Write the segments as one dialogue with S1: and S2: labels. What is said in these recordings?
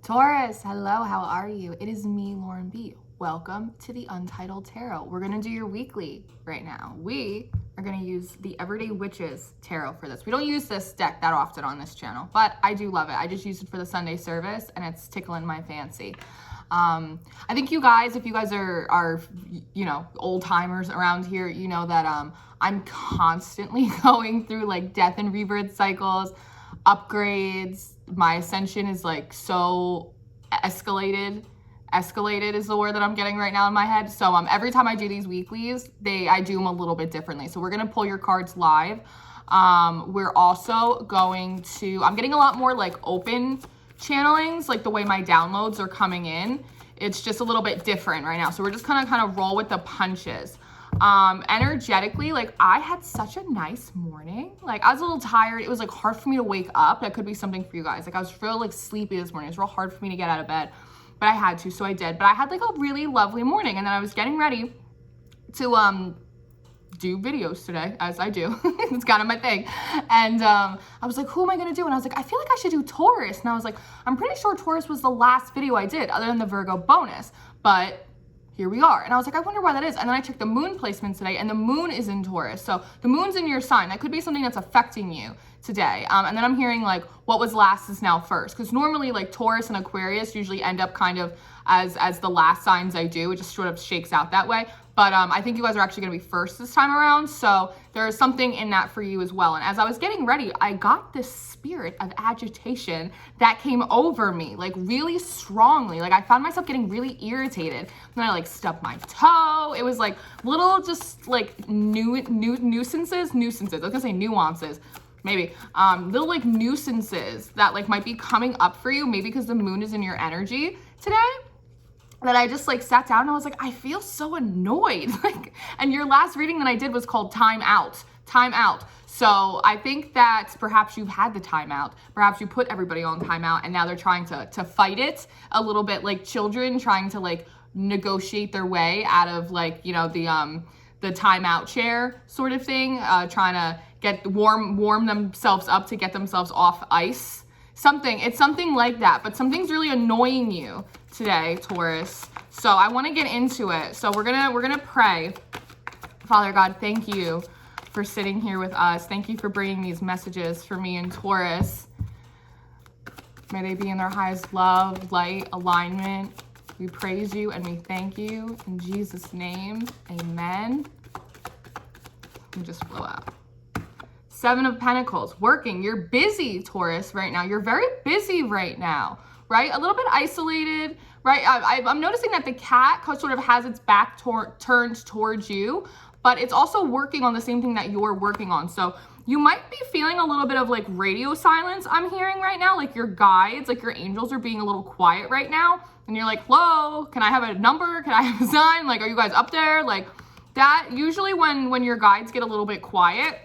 S1: Taurus, hello, how are you? It is me, Lauren B. Welcome to the Untitled Tarot. We're gonna do your weekly right now. We are gonna use the Everyday Witches Tarot for this. We don't use this deck that often on this channel, but I do love it. I just used it for the Sunday service and it's tickling my fancy. I think you guys, if you guys are you know, old timers around here, you know that I'm constantly going through like death and rebirth cycles, upgrades. My ascension is like so escalated is the word that I'm getting right now in my head. So every time I do these weeklies, I do them a little bit differently. So we're gonna pull your cards live. We're also going to, I'm getting a lot more like open channelings, like the way my downloads are coming in. It's just a little bit different right now. So we're just gonna kind of roll with the punches. Energetically, like I had such a nice morning. Like I was a little tired. It was like hard for me to wake up. That could be something for you guys. Like I was real like sleepy this morning. It was real hard for me to get out of bed, but I had to, so I did. But I had like a really lovely morning, and then I was getting ready to do videos today, as I do. It's kind of my thing. And I was like, who am I gonna do? And I was like, I feel like I should do Taurus. And I was like, I'm pretty sure Taurus was the last video I did other than the Virgo bonus, but here we are. And I was like, I wonder why that is. And then I checked the moon placement today, and the moon is in Taurus. So the moon's in your sign. That could be something that's affecting you today. And then I'm hearing like, what was last is now first. Because normally like Taurus and Aquarius usually end up kind of as the last signs I do. It just sort of shakes out that way. But I think you guys are actually gonna be first this time around. So there is something in that for you as well. And as I was getting ready, I got this spirit of agitation that came over me, like really strongly. Like I found myself getting really irritated. Then I like stubbed my toe. It was like little just like nuisances. I was gonna say nuances. Maybe little like nuisances that like might be coming up for you, maybe because the moon is in your energy today, that I just like sat down and I was like, I feel so annoyed. Like, and your last reading that I did was called Time Out. So I think that perhaps you've had the timeout. Perhaps you put everybody on timeout and now they're trying to fight it a little bit, like children trying to like negotiate their way out of like, you know, the timeout chair sort of thing, trying to get warm themselves up to get themselves off ice. It's something like that, but something's really annoying you today, Taurus. So I want to get into it. So we're gonna pray. Father God, thank you for sitting here with us. Thank you for bringing these messages for me and Taurus. May they be in their highest love, light, alignment. We praise you and we thank you in Jesus' name. Amen. Let me just flow out. Seven of Pentacles, working. You're busy, Taurus, right now. You're very busy right now, right? A little bit isolated, right? I'm noticing that the cat sort of has its back turned towards you, but it's also working on the same thing that you're working on. So you might be feeling a little bit of like radio silence I'm hearing right now, like your guides, like your angels are being a little quiet right now. And you're like, hello, can I have a number? Can I have a sign? Like, are you guys up there? Like that, usually when your guides get a little bit quiet,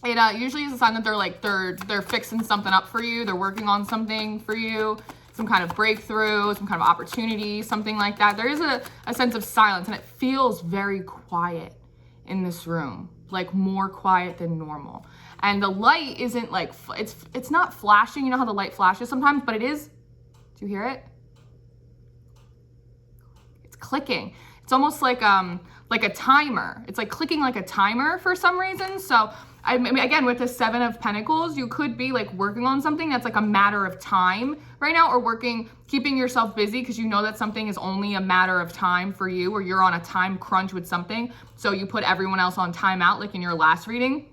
S1: it usually is a sign that they're fixing something up for you. They're working on something for you, some kind of breakthrough, some kind of opportunity, something like that. There is a sense of silence, and it feels very quiet in this room, like more quiet than normal. And the light isn't like, it's not flashing. You know how the light flashes sometimes, but it is. Do you hear it? It's clicking. It's almost like a timer. It's like clicking like a timer for some reason. So I mean, again, with the Seven of Pentacles, you could be like working on something that's like a matter of time right now, or keeping yourself busy because you know that something is only a matter of time for you, or you're on a time crunch with something. So you put everyone else on timeout, like in your last reading,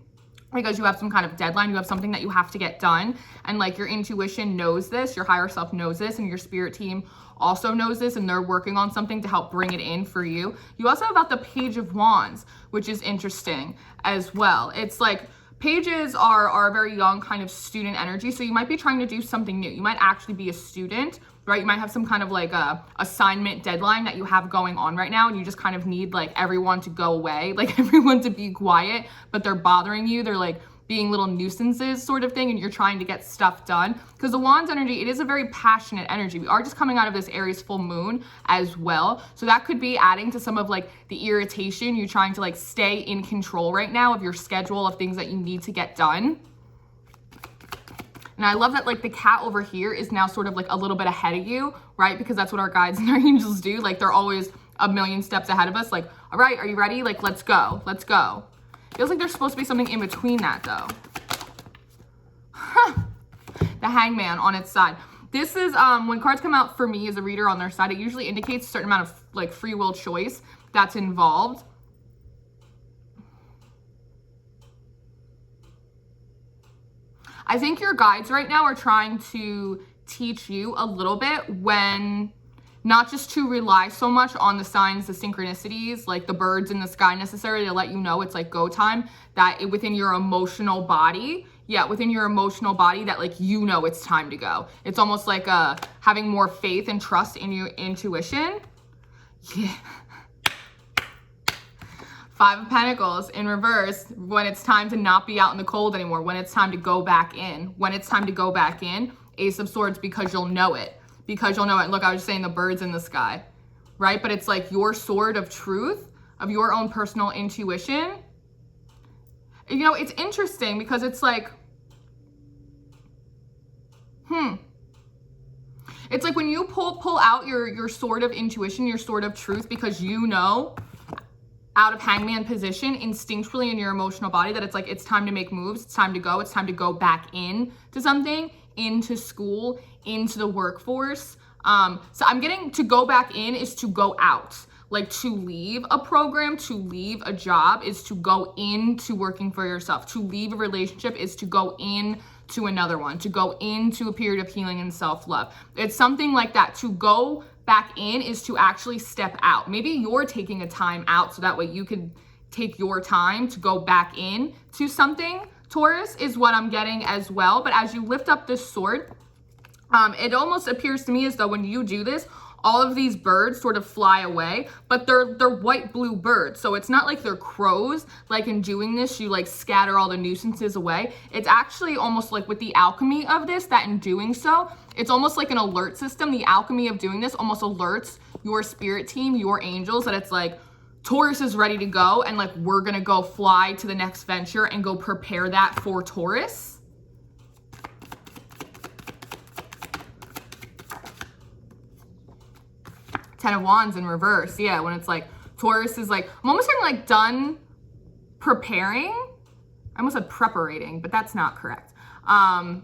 S1: because you have some kind of deadline, you have something that you have to get done. And like your intuition knows this, your higher self knows this, and your spirit team also knows this, and they're working on something to help bring it in for you. You also have about the Page of Wands, which is interesting as well. It's like pages are a very young kind of student energy. So you might be trying to do something new. You might actually be a student, right? You might have some kind of like a assignment deadline that you have going on right now, and you just kind of need like everyone to go away, like everyone to be quiet, but they're bothering you. They're like being little nuisances sort of thing, and you're trying to get stuff done. Because the Wands energy, it is a very passionate energy. We are just coming out of this Aries full moon as well. So that could be adding to some of like the irritation, you trying to like stay in control right now of your schedule of things that you need to get done. And And I love that like the cat over here is now sort of like a little bit ahead of you, right? Because that's what our guides and our angels do. Like they're always a million steps ahead of us. Like, all right, are you ready? Like, let's go, let's go. Feels like there's supposed to be something in between that though. The Hangman on its side. This is, when cards come out for me as a reader on their side, it usually indicates a certain amount of like free will choice that's involved. I think your guides right now are trying to teach you a little bit when not just to rely so much on the signs, the synchronicities, like the birds in the sky necessarily to let you know it's like go time, that within your emotional body, within your emotional body that like, you know, it's time to go. It's almost like having more faith and trust in your intuition. Yeah. Five of Pentacles in reverse, when it's time to not be out in the cold anymore, when it's time to go back in, when it's time to go back in. Ace of Swords, because you'll know it, because you'll know it. Look, I was just saying the birds in the sky, right? But it's like your sword of truth, of your own personal intuition. You know, it's interesting because it's like, it's like when you pull out your sword of intuition, your sword of truth, because you know, out of Hangman position instinctually in your emotional body that it's like it's time to make moves, it's time to go back in to something, into school, into the workforce. So I'm getting to go back in is to go out, like to leave a program, to leave a job is to go into working for yourself, to leave a relationship is to go in to another one, to go into a period of healing and self-love. It's something like that. To go back in is to actually step out. Maybe you're taking a time out so that way you could take your time to go back in to something. Taurus is what I'm getting as well. But as you lift up this sword, it almost appears to me as though when you do this, all of these birds sort of fly away, but they're white blue birds. So it's not like they're crows. Like in doing this, you like scatter all the nuisances away. It's actually almost like with the alchemy of this, that in doing so, it's almost like an alert system. The alchemy of doing this almost alerts your spirit team, your angels, that it's like, Taurus is ready to go. And like, we're gonna go fly to the next venture and go prepare that for Taurus. Ten of Wands in reverse. Yeah, when it's like Taurus is like, I'm almost saying like done preparing. I almost said preparating, but that's not correct. Done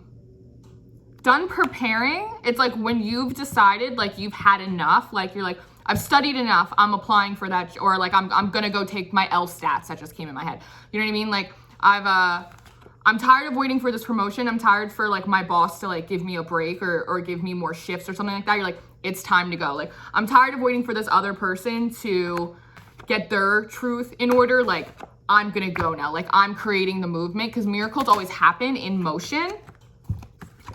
S1: preparing. It's like when you've decided like you've had enough, like you're like, I've studied enough, I'm applying for that, or like I'm gonna go take my LSATs. That just came in my head. You know what I mean? Like I'm tired of waiting for this promotion. I'm tired for like my boss to like give me a break or give me more shifts or something like that. You're like, it's time to go. Like, I'm tired of waiting for this other person to get their truth in order. Like, I'm gonna go now. Like, I'm creating the movement, because miracles always happen in motion.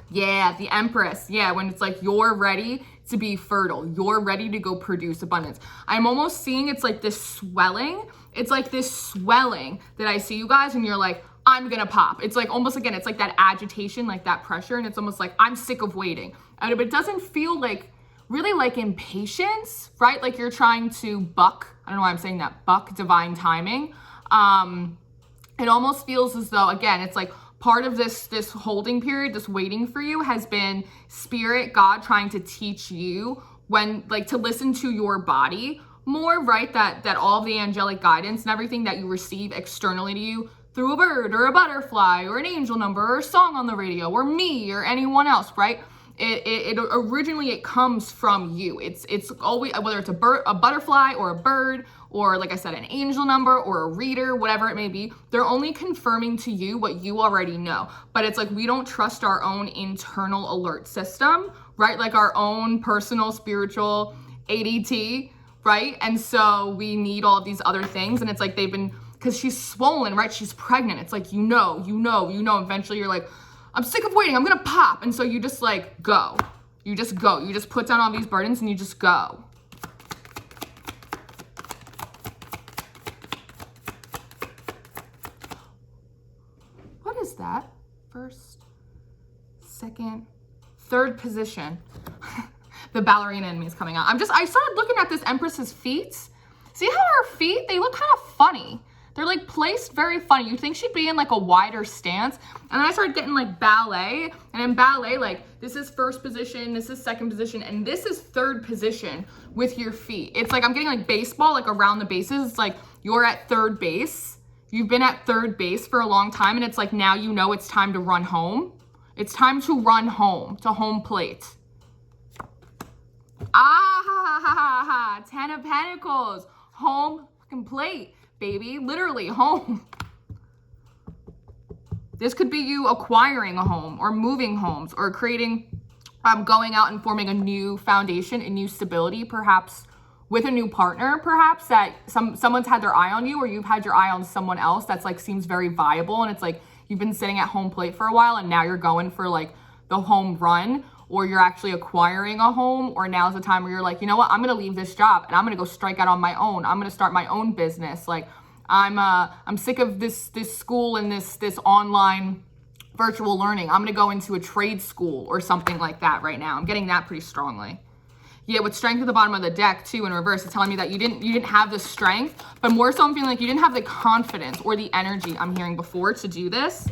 S1: Yeah, the Empress. Yeah, when it's like you're ready to be fertile. You're ready to go produce abundance. I'm almost seeing it's like this swelling. It's like this swelling that I see you guys, and you're like, I'm gonna pop. It's like almost, again, it's like that agitation, like that pressure, and it's almost like I'm sick of waiting. But it doesn't feel like really like impatience, right? Like you're trying to buck, I don't know why I'm saying that, buck divine timing. It almost feels as though, again, it's like part of this holding period, this waiting for you has been spirit, God trying to teach you when, like, to listen to your body more, right? That all of the angelic guidance and everything that you receive externally to you through a bird or a butterfly or an angel number or a song on the radio or me or anyone else, right? It originally, it comes from you. It's always, whether it's a butterfly or a bird, or like I said, an angel number or a reader, whatever it may be, they're only confirming to you what you already know. But it's like, we don't trust our own internal alert system, right? Like our own personal spiritual ADT, right? And so we need all of these other things. And it's like, they've been, because she's swollen, right? She's pregnant. It's like, you know, eventually you're like, I'm sick of waiting, I'm gonna pop. And so you just like go. You just go. You just put down all these burdens and you just go. What is that? First, second, third position. The ballerina in me is coming out. I started looking at this Empress's feet. See how her feet, they look kind of funny. They're like placed very funny. You'd think she'd be in like a wider stance. And then I started getting like ballet. And in ballet, like this is first position, this is second position, and this is third position with your feet. It's like I'm getting like baseball, like around the bases. It's like you're at third base. You've been at third base for a long time. And it's like now you know it's time to run home. It's time to run home, to home plate. Ah, ha, ha, ha, ha. 10 of Pentacles. Home fucking plate, baby. Literally, home. This could be you acquiring a home or moving homes or creating, going out and forming a new foundation, a new stability, perhaps with a new partner, perhaps that someone's had their eye on you or you've had your eye on someone else that's like seems very viable. And it's like you've been sitting at home plate for a while and now you're going for like the home run, or you're actually acquiring a home, or now's the time where you're like, you know what, I'm gonna leave this job and I'm gonna go strike out on my own. I'm gonna start my own business. Like I'm sick of this school and this online virtual learning. I'm gonna go into a trade school or something like that right now. I'm getting that pretty strongly. Yeah, with strength at the bottom of the deck too in reverse, it's telling me that you didn't have the strength, but more so I'm feeling like you didn't have the confidence or the energy I'm hearing before to do this.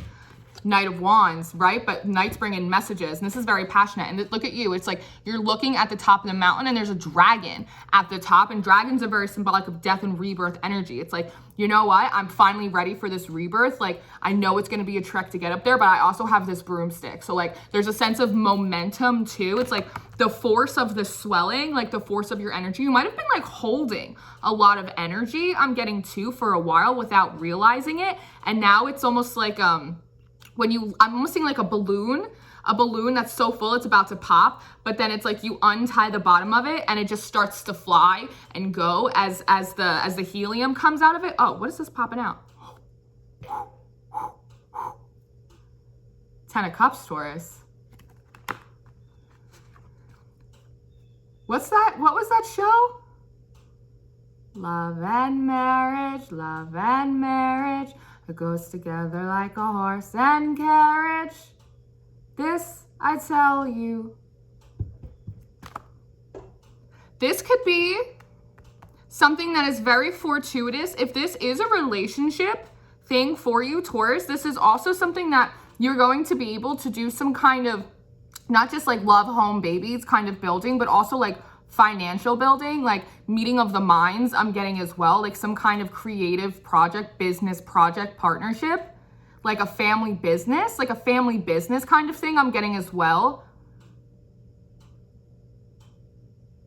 S1: Knight of Wands, right? But Knights bring in messages, and this is very passionate. And look at you. It's like you're looking at the top of the mountain, and there's a dragon at the top, and dragons are very symbolic of death and rebirth energy. It's like, you know what? I'm finally ready for this rebirth. Like, I know it's going to be a trek to get up there, but I also have this broomstick. So, like, there's a sense of momentum, too. It's like the force of the swelling, like the force of your energy. You might have been, like, holding a lot of energy, I'm getting, too, for a while without realizing it. And now it's almost like, I'm almost seeing like a balloon that's so full it's about to pop, but then it's like you untie the bottom of it and it just starts to fly and go as the helium comes out of it. Oh, what is this popping out? 10 of Cups, Taurus. What's that? What was that show? Love and marriage, love and marriage. It goes together like a horse and carriage. This, I tell you. This could be something that is very fortuitous. If this is a relationship thing for you, Taurus, this is also something that you're going to be able to do some kind of, not just like love, home, babies kind of building, but also like financial building, like meeting of the minds I'm getting as well, like some kind of creative project, business project partnership, like a family business kind of thing I'm getting as well.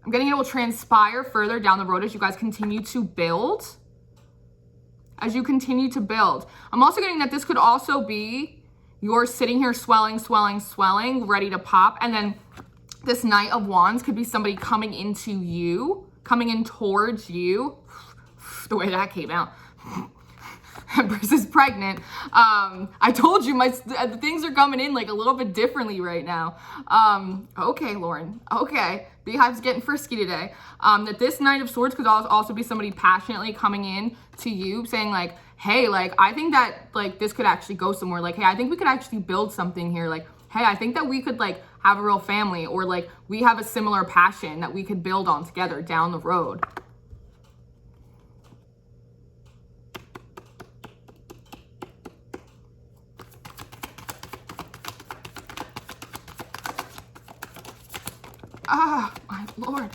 S1: I'm getting it will transpire further down the road as you guys continue to build. As you continue to build. I'm also getting that this could also be you're sitting here swelling, ready to pop, and then this Knight of Wands could be somebody coming into you, coming in towards you. The way that came out. Empress is pregnant. I told you the things are coming in like a little bit differently right now. Okay, Lauren. Okay. Beehive's getting frisky today. That this Knight of Swords could also be somebody passionately coming in to you saying like, hey, like, I think that like this could actually go somewhere. Like, hey, I think we could actually build something here. Like, hey, I think that we could like have a real family, or like we have a similar passion that we could build on together down the road. Ah, my Lord.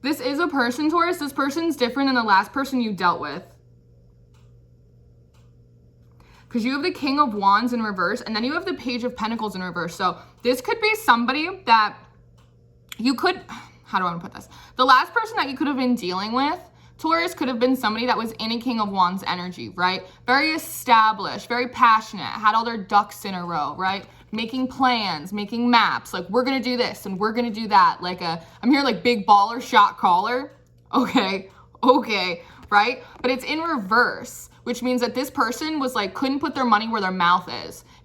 S1: This is a person, Taurus. This person's different than the last person you dealt with. Because you have the King of Wands in reverse, and then you have the Page of Pentacles in reverse. So this could be somebody that you could, how do I want to put this? The last person that you could have been dealing with, Taurus, could have been somebody that was in a King of Wands energy, right? Very established, very passionate, had all their ducks in a row, right? Making plans, making maps, like we're gonna do this and we're gonna do that. Like I'm here like big baller, shot caller. Okay, right? But it's in reverse, which means that this person was like, couldn't put their money where their mouth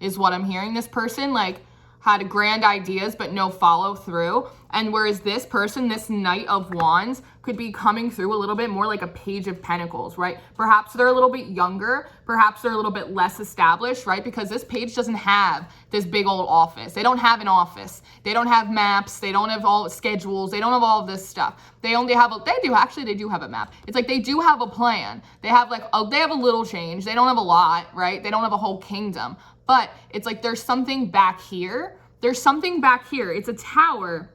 S1: is what I'm hearing. This person like had grand ideas, but no follow through. And whereas this person, this Knight of Wands, could be coming through a little bit more like a Page of Pentacles, right? Perhaps they're a little bit younger. Perhaps they're a little bit less established, right? Because this page doesn't have this big old office. They don't have an office. They don't have maps. They don't have all schedules. They don't have all of this stuff. They only have they do have a map. It's like they do have a plan. They have like, they have a little change. They don't have a lot, right? They don't have a whole kingdom. But it's like there's something back here. There's something back here. It's a tower.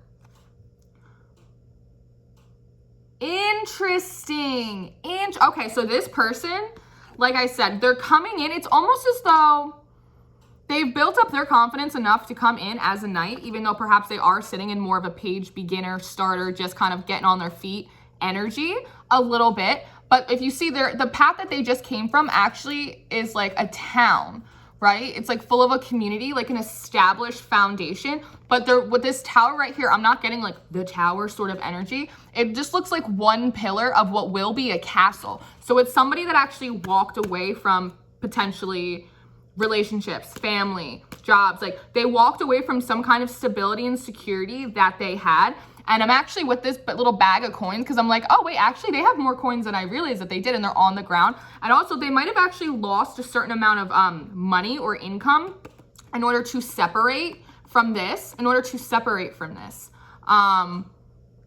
S1: Interesting. Okay, so this person, like I said, they're coming in. It's almost as though they've built up their confidence enough to come in as a knight, even though perhaps they are sitting in more of a page beginner, starter, just kind of getting on their feet energy a little bit. But if you see the path that they just came from actually is like a town, right? It's like full of a community, like an established foundation. But with this tower right here, I'm not getting like the tower sort of energy. It just looks like one pillar of what will be a castle. So it's somebody that actually walked away from potentially relationships, family, jobs. Like they walked away from some kind of stability and security that they had. And I'm actually with this little bag of coins because I'm like, oh wait, actually they have more coins than I realized that they did, and they're on the ground. And also they might have actually lost a certain amount of money or income in order to separate from this,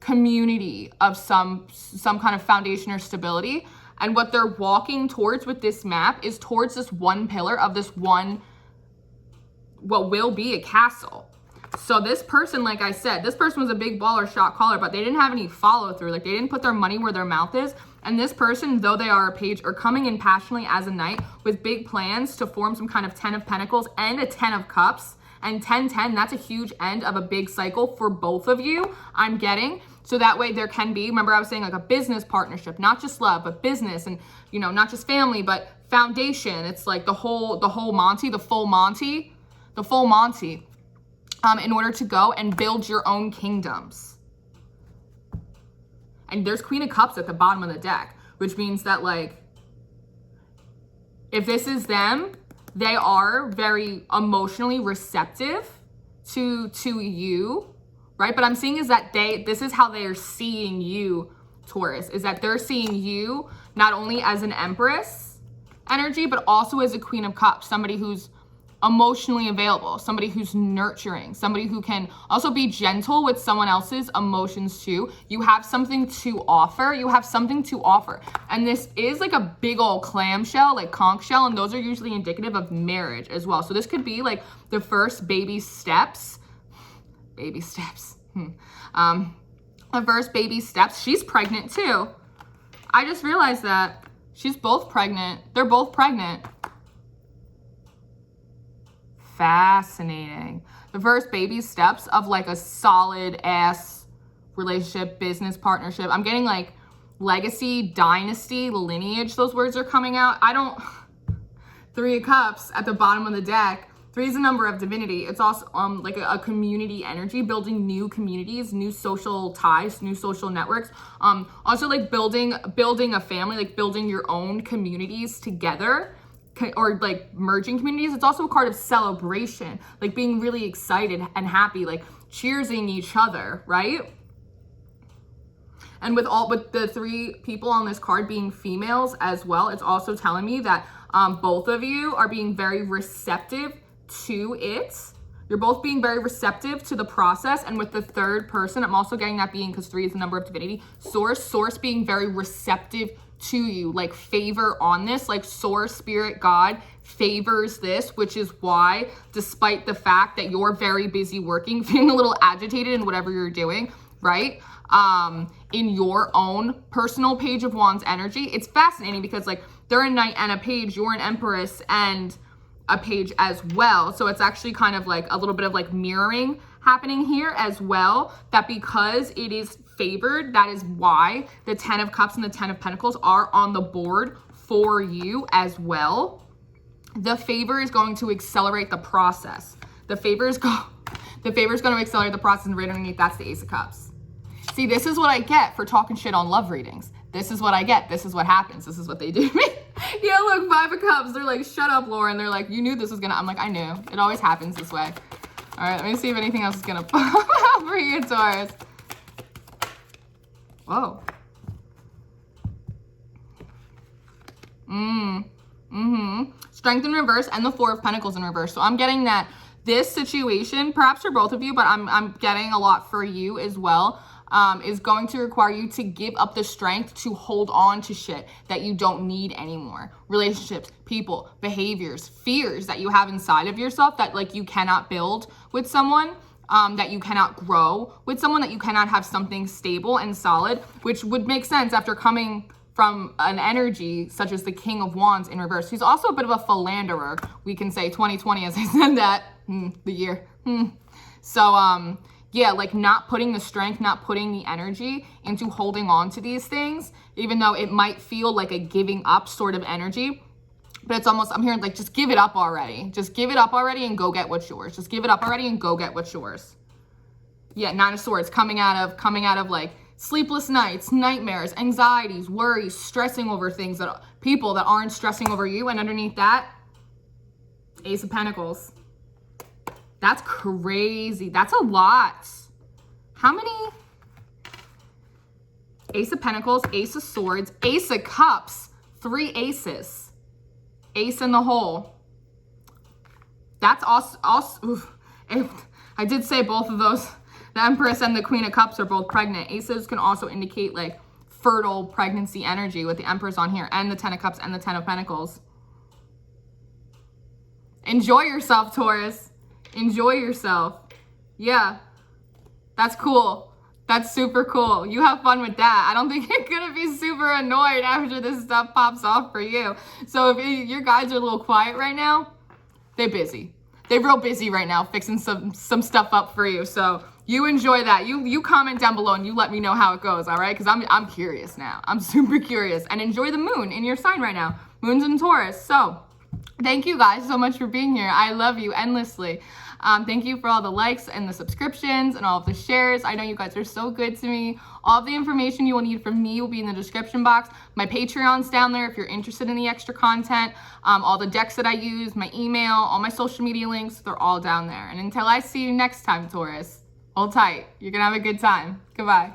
S1: community of some kind of foundation or stability. And what they're walking towards with this map is towards this one pillar of this one, what will be a castle. So this person, like I said, this person was a big baller, shot caller, but they didn't have any follow through. Like they didn't put their money where their mouth is. And this person, though they are a page, are coming in passionately as a knight with big plans to form some kind of 10 of Pentacles and a 10 of Cups. And 10-10, that's a huge end of a big cycle for both of you, I'm getting. So that way there can be, remember I was saying like a business partnership, not just love, but business, and you know, not just family, but foundation. It's like the full Monty, in order to go and build your own kingdoms. And there's Queen of Cups at the bottom of the deck, which means that like, if this is them, they are very emotionally receptive to you, right? But I'm seeing is that this is how they are seeing you, Taurus, is that they're seeing you not only as an Empress energy, but also as a Queen of Cups, somebody who's emotionally available, somebody who's nurturing, somebody who can also be gentle with someone else's emotions too. You have something to offer. And this is like a big old clamshell, like conch shell, and those are usually indicative of marriage as well. So this could be like the first baby steps. The first baby steps. She's pregnant too. I just realized that she's both pregnant. They're both pregnant. Fascinating. The first baby steps of like a solid ass relationship, business partnership. I'm getting like legacy, dynasty, lineage. Those words are coming out. Three of Cups at the bottom of the deck. 3 is a number of divinity. It's also like a community energy, building new communities, new social ties, new social networks. Also like building a family, like building your own communities together, or like merging communities. It's also a card of celebration, like being really excited and happy, like cheersing each other, right? And with the 3 people on this card being females as well, it's also telling me that both of you are being very receptive to it. You're both being very receptive to the process. And with the third person, I'm also getting that being, because 3 is the number of divinity, source being very receptive to you, like favor on this, like source, spirit, God favors this, which is why, despite the fact that you're very busy working, feeling a little agitated in whatever you're doing, right? In your own personal Page of Wands energy, it's fascinating because like they're a knight and a page, you're an Empress and a page as well. So it's actually kind of like a little bit of like mirroring happening here as well, that because it is favored, that is why the 10 of Cups and the 10 of Pentacles are on the board for you as well. The favor is going to accelerate the process. The favor is going to accelerate the process, and right underneath that's the Ace of Cups. See, this is what I get for talking shit on love readings. This is what I get. This is what happens. This is what they do to me. Yeah, look, 5 of Cups. They're like, shut up, Lauren. They're like, you knew this was gonna. I'm like, I knew. It always happens this way. All right, let me see if anything else is gonna pop out for you, Taurus. Whoa. Strength in reverse and the Four of Pentacles in reverse. So I'm getting that this situation, perhaps for both of you, but I'm getting a lot for you as well, is going to require you to give up the strength to hold on to shit that you don't need anymore. Relationships, people, behaviors, fears that you have inside of yourself that like you cannot build with someone, that you cannot grow with someone, that you cannot have something stable and solid, which would make sense after coming from an energy such as the King of Wands in reverse. He's also a bit of a philanderer. We can say 2020 as I said that, the year. So, yeah, like not putting the strength, not putting the energy into holding on to these things, even though it might feel like a giving up sort of energy. But it's almost, I'm hearing like, just give it up already. Just give it up already and go get what's yours. Just give it up already and go get what's yours. Yeah, Nine of Swords coming out of like sleepless nights, nightmares, anxieties, worries, stressing over things that people that aren't stressing over you. And underneath that, Ace of Pentacles. That's crazy. That's a lot. How many? Ace of Pentacles, Ace of Swords, Ace of Cups, 3 aces. Ace in the hole. That's also I did say both of those. The Empress and the Queen of Cups are both pregnant. Aces can also indicate like fertile pregnancy energy with the Empress on here and the 10 of Cups and the 10 of Pentacles. Enjoy yourself, Taurus. Enjoy yourself. Yeah, that's cool. That's super cool. You have fun with that. I don't think you're gonna be super annoyed after this stuff pops off for you. So if your guides are a little quiet right now, they're busy. They're real busy right now fixing some stuff up for you. So you enjoy that. You comment down below and you let me know how it goes, all right? Because I'm curious now. I'm super curious. And enjoy the moon in your sign right now. Moon's in Taurus. So thank you guys so much for being here. I love you endlessly. Thank you for all the likes and the subscriptions and all of the shares. I know you guys are so good to me. All of the information you will need from me will be in the description box. My Patreon's down there if you're interested in the extra content. All the decks that I use, my email, all my social media links, they're all down there. And until I see you next time, Taurus, hold tight. You're gonna have a good time. Goodbye.